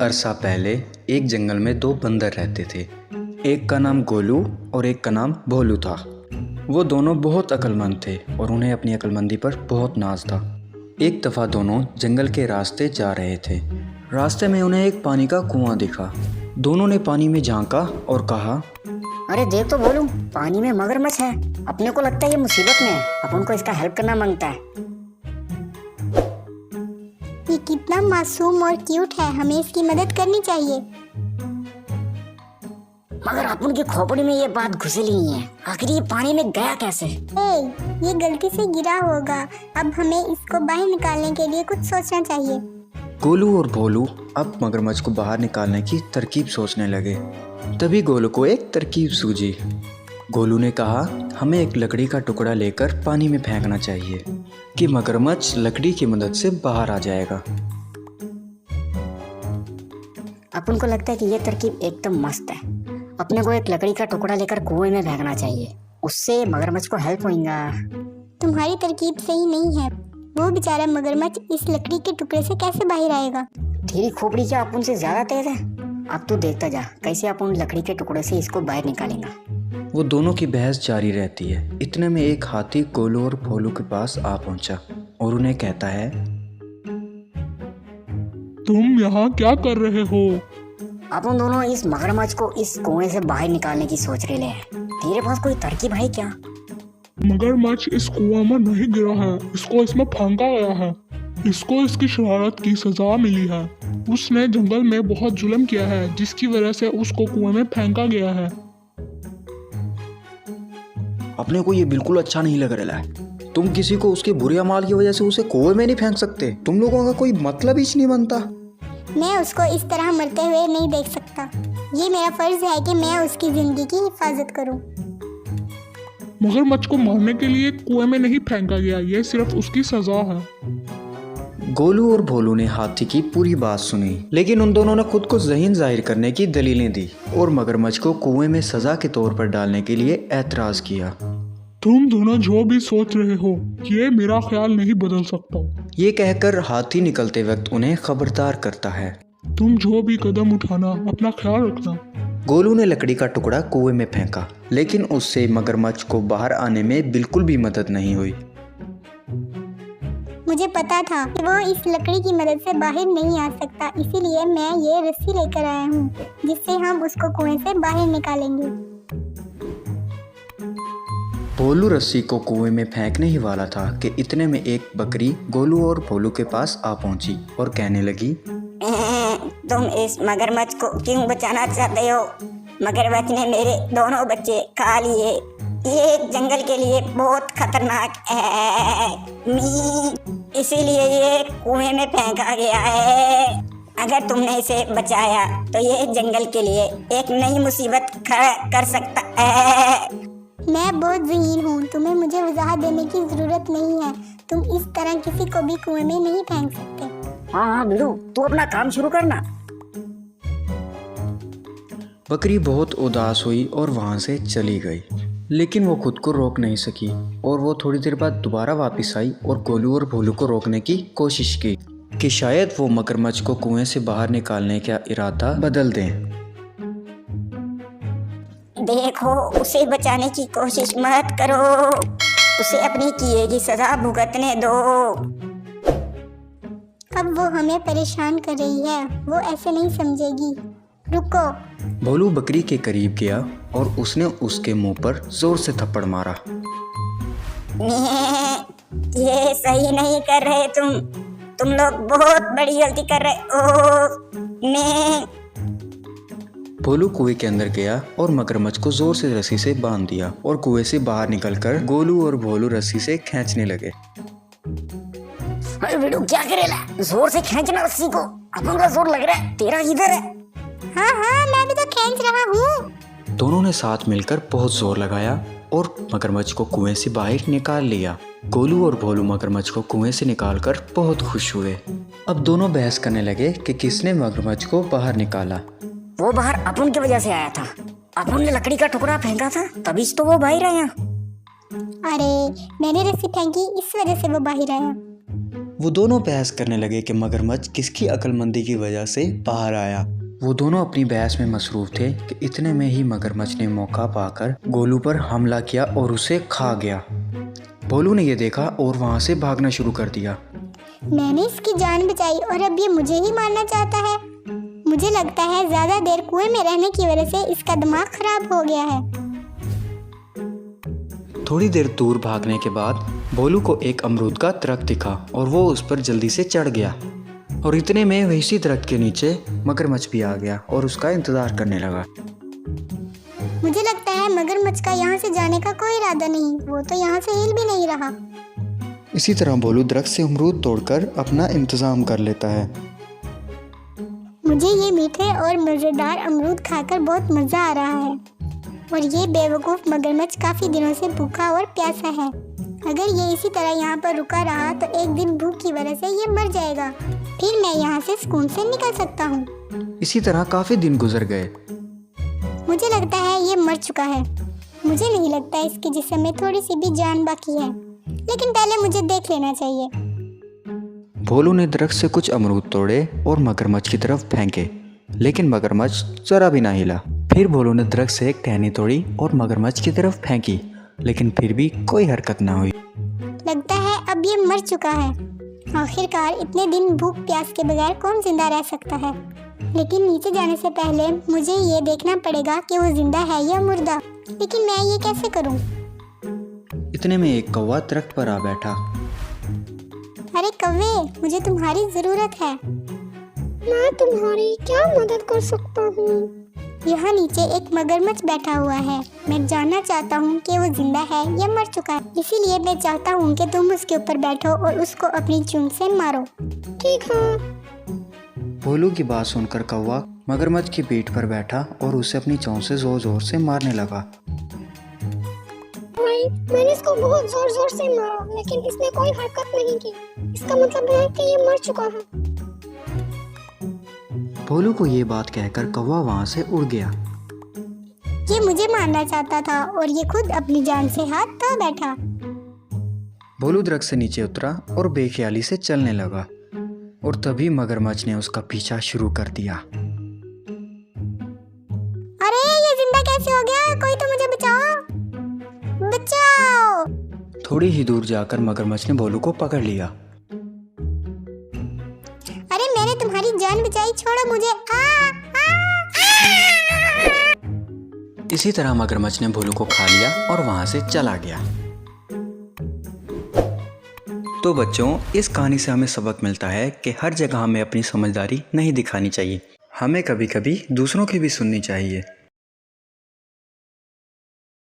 अरसा पहले एक जंगल में दो बंदर रहते थे। एक का नाम गोलू और एक का नाम भोलू था। वो दोनों बहुत अक्लमंद थे और उन्हें अपनी अक्लमंदी पर बहुत नाज था। एक दफ़ा दोनों जंगल के रास्ते जा रहे थे। रास्ते में उन्हें एक पानी का कुआं दिखा। दोनों ने पानी में झांका और कहा, अरे देख तो बोलूं, पानी में मगरमच्छ है। अपने को लगता है ये मुसीबत में है, अपन को इसका हेल्प करना मांगता है। ये कितना मासूम और क्यूट है, हमें इसकी मदद करनी चाहिए। मगर अपन की खोपड़ी में ये बात घुसेली नहीं है। आखिर ये पानी में गया कैसे? ये गलती से गिरा होगा। अब हमें इसको बाहर निकालने के लिए कुछ सोचना चाहिए। गोलू और भोलू अब मगरमच्छ को बाहर निकालने की तरकीब सोचने लगे। तभी गोलू को एक तरकीब सूझी। गोलू ने कहा, हमें एक लकड़ी का टुकड़ा लेकर पानी में फेंकना चाहिए कि मगरमच्छ लकड़ी की मदद से बाहर आ जाएगा। अपन को लगता है कि ये तरकीब एकदम मस्त है। अपने को एक लकड़ी का टुकड़ा लेकर कुएं में फेंकना चाहिए, उससे मगरमच्छ को हेल्प होगा। तुम्हारी तरकीब सही नहीं है। वो बेचारा मगरमच्छ इस लकड़ी के टुकड़े से कैसे बाहर आएगा? तेरी खोपड़ी क्या अपन से ज्यादा तेज है? अब तू देखता जा कैसे अपन लकड़ी के टुकड़े से इसको बाहर निकालेंगे। वो दोनों की बहस जारी रहती है। इतने में एक हाथी गोलू और भोलू के पास आ पहुंचा और उन्हें कहता है, तुम यहाँ क्या कर रहे हो? अपन दोनों इस मगरमच्छ को इस कुएं से बाहर निकालने की सोच रहे हैं। तेरे पास कोई तरकीब है क्या? मगरमच्छ इस कुआं में नहीं गिरा है, इसको इसमें फेंका गया है। इसको इसकी शरारत की सजा मिली है। उसने जंगल में बहुत जुल्म किया है, जिसकी वजह से उसको कुएं में फेंका गया है। अपने को ये बिल्कुल अच्छा नहीं लग रहा है। तुम किसी को उसके बुरे अमाल की वजह से उसे कुएं में नहीं फेंक सकते। तुम लोगों का कोई मतलब ही नहीं बनता। मैं उसको इस तरह मरते हुए नहीं देख सकता। ये मेरा फर्ज है कि मैं उसकी जिंदगी की हिफाजत करूं। मगरमच्छ को मारने के लिए कुएं में नहीं फेंका गया, ये सिर्फ उसकी सजा है। गोलू और भोलू ने हाथी की पूरी बात सुनी, लेकिन उन दोनों ने खुद को ज़हीन जाहिर करने की दलीलें दी और मगरमच्छ को कुएं में सजा के तौर पर डालने के लिए एतराज़ किया। तुम दोनों जो भी सोच रहे हो, ये मेरा ख्याल नहीं बदल सकता। ये कहकर हाथी निकलते वक्त उन्हें खबरदार करता है, तुम जो भी कदम उठाना अपना ख्याल रखना। गोलू ने लकड़ी का टुकड़ा कुएं में फेंका, लेकिन उससे मगरमच्छ को बाहर आने में बिल्कुल भी मदद नहीं हुई। मुझे पता था कि वो इस लकड़ी की मदद से बाहर नहीं आ सकता, इसीलिए मैं ये रस्सी लेकर आया हूँ जिससे हम उसको कुएं से बाहर निकालेंगे। भोलू रस्सी को कुएं में फेंकने ही वाला था कि इतने में एक बकरी गोलू और भोलू के पास आ पहुंची और कहने लगी, तुम इस मगरमच्छ को क्यों बचाना चाहते हो? मगरमच्छ ने मेरे दोनों बच्चे खा लिए। ये जंगल के लिए बहुत खतरनाक है, इसीलिए ये कुएं में फेंका गया है। अगर तुमने इसे बचाया तो ये जंगल के लिए एक नई मुसीबत खड़ा कर सकता है। मैं बहुत ज़हीन हूँ, तुम्हें मुझे वजाहत देने की ज़रूरत नहीं है। तुम इस तरह किसी को भी कुएं में नहीं फेंक सकते। हाँ बिल्लू, तू अपना काम शुरू करना। बकरी बहुत उदास हुई और वहां से चली गई, लेकिन वो खुद को रोक नहीं सकी और वो थोड़ी देर बाद दोबारा वापस आई और गोलू और भोलू को रोकने की कोशिश की कि शायद वो मगरमच्छ को कुएं से बाहर निकालने का इरादा बदल दें। देखो, उसे बचाने की कोशिश मत करो, उसे अपनी किए की सजा भुगतने दो। अब वो हमें परेशान कर रही है, वो ऐसे नहीं समझेगी। रुको। भोलू बकरी के करीब गया और उसने उसके मुंह पर जोर से थप्पड़ मारा। ये सही नहीं कर रहे तुम लोग बहुत बड़ी गलती कर रहे हो। भोलू कुएं के अंदर गया और मगरमच्छ को जोर से रस्सी से बांध दिया और कुएं से बाहर निकलकर गोलू और भोलू रस्सी से खींचने लगे। अरे बेटू, क्या करेला? जोर से खींचना रस्सी को। अपन का जोर लग रहा है, तेरा किधर है? हाँ, मैं भी तो खींच रहा हूँ। दोनों ने साथ मिलकर बहुत जोर लगाया और मगरमच्छ को कुएं से बाहर निकाल लिया। गोलू और भोलू मगरमच्छ को कुएं से निकालकर बहुत खुश हुए। अब दोनों बहस करने लगे कि किसने मगरमच्छ को बाहर निकाला। वो बाहर अपन की वजह से आया था। अपन ने लकड़ी का टुकड़ा फेंका था, तभी तो वो बाहर आया। अरे, मैंने रस्सी फेंकी, इस वजह से वो बाहर आया। वो दोनों बहस करने लगे कि मगरमच्छ किसकी अक्लमंदी की वजह से बाहर आया। वो दोनों अपनी बहस में मसरूफ थे कि इतने में ही मगरमच्छ ने मौका पाकर गोलू पर हमला किया और उसे खा गया। भोलू ने ये देखा और वहाँ से भागना शुरू कर दिया। मैंने इसकी जान बचाई और अब ये मुझे ही मारना चाहता है। मुझे लगता है ज्यादा देर कुएं में रहने की वजह से इसका दिमाग खराब हो गया है। थोड़ी देर दूर भागने के बाद भोलू को एक अमरूद का दरख्त दिखा और वो उस पर जल्दी से चढ़ गया। और इतने में वही दरख्त के नीचे मगरमच्छ भी आ गया और उसका इंतजार करने लगा। मुझे लगता है मगरमच्छ का यहाँ से जाने का कोई इरादा नहीं, वो तो यहाँ से हिल भी नहीं रहा। इसी तरह भोलू दरख्त से अमरूद तोड़कर अपना इंतजाम कर लेता है। मुझे ये मीठे और मज़ेदार अमरूद खाकर बहुत मज़ा आ रहा है और ये बेवकूफ़ मगरमच्छ काफ़ी दिनों से भूखा और प्यासा है। अगर ये इसी तरह यहाँ पर रुका रहा तो एक दिन भूख की वजह से ये मर जाएगा, फिर मैं यहाँ से सुकून से निकल सकता हूँ। इसी तरह काफ़ी दिन गुजर गए। मुझे लगता है ये मर चुका है। मुझे नहीं लगता इसके जिस्म में थोड़ी सी भी जान बाकी है, लेकिन पहले मुझे देख लेना चाहिए। भोलू ने दरख्त से कुछ अमरूद तोड़े और मगरमच्छ की तरफ फेंके, लेकिन मगरमच्छ जरा भी ना हिला। फिर भोलू ने दरख्त से एक टहनी तोड़ी और मगरमच्छ की तरफ फेंकी, लेकिन फिर भी कोई हरकत ना हुई। लगता है अब ये मर चुका है। आखिरकार इतने दिन भूख प्यास के बगैर कौन जिंदा रह सकता है। लेकिन नीचे जाने से पहले मुझे ये देखना पड़ेगा कि वो जिंदा है या मुर्दा। लेकिन मैं ये कैसे करूं? इतने में एक कौवा दरख्त पर आ बैठा। अरे कौवे, मुझे तुम्हारी जरूरत है। मैं तुम्हारी क्या मदद कर सकता हूँ? यहाँ नीचे एक मगरमच्छ बैठा हुआ है। मैं जानना चाहता हूँ कि वो जिंदा है या मर चुका है, इसीलिए मैं चाहता हूँ कि तुम उसके ऊपर बैठो और उसको अपनी चोंच से मारो। ठीक है। भोलू की बात सुनकर कौवा मगरमच्छ की पीठ पर बैठा और उसे अपनी चोंच से जोर जोर से मारने लगा। मैंने इसको बहुत जोर जोर से मारा, लेकिन इसने कोई हरकत नहीं की। इसका मतलब है कि ये मर चुका है। भोलू को ये बात कहकर कौवा वहाँ से उड़ गया। ये मुझे मारना चाहता था और ये खुद अपनी जान से हाथ धो बैठा। भोलू दरख्त से नीचे उतरा और बेख्याली से चलने लगा और तभी मगरमच्छ ने उसका पीछा शुरू कर दिया। अरे ये जिंदा कैसे हो गया? कोई तो मुझे बचाओ, बचाओ। थोड़ी ही दूर जाकर मगरमच्छ ने भोलू को पकड़ लिया। अरे मैंने तुम्हारी जान बचाई, छोड़ो मुझे। इसी तरह मगरमच्छ ने भोलू को खा लिया और वहां से चला गया। तो बच्चों, इस कहानी से हमें सबक मिलता है कि हर जगह हमें अपनी समझदारी नहीं दिखानी चाहिए। हमें कभी कभी दूसरों की भी सुननी चाहिए।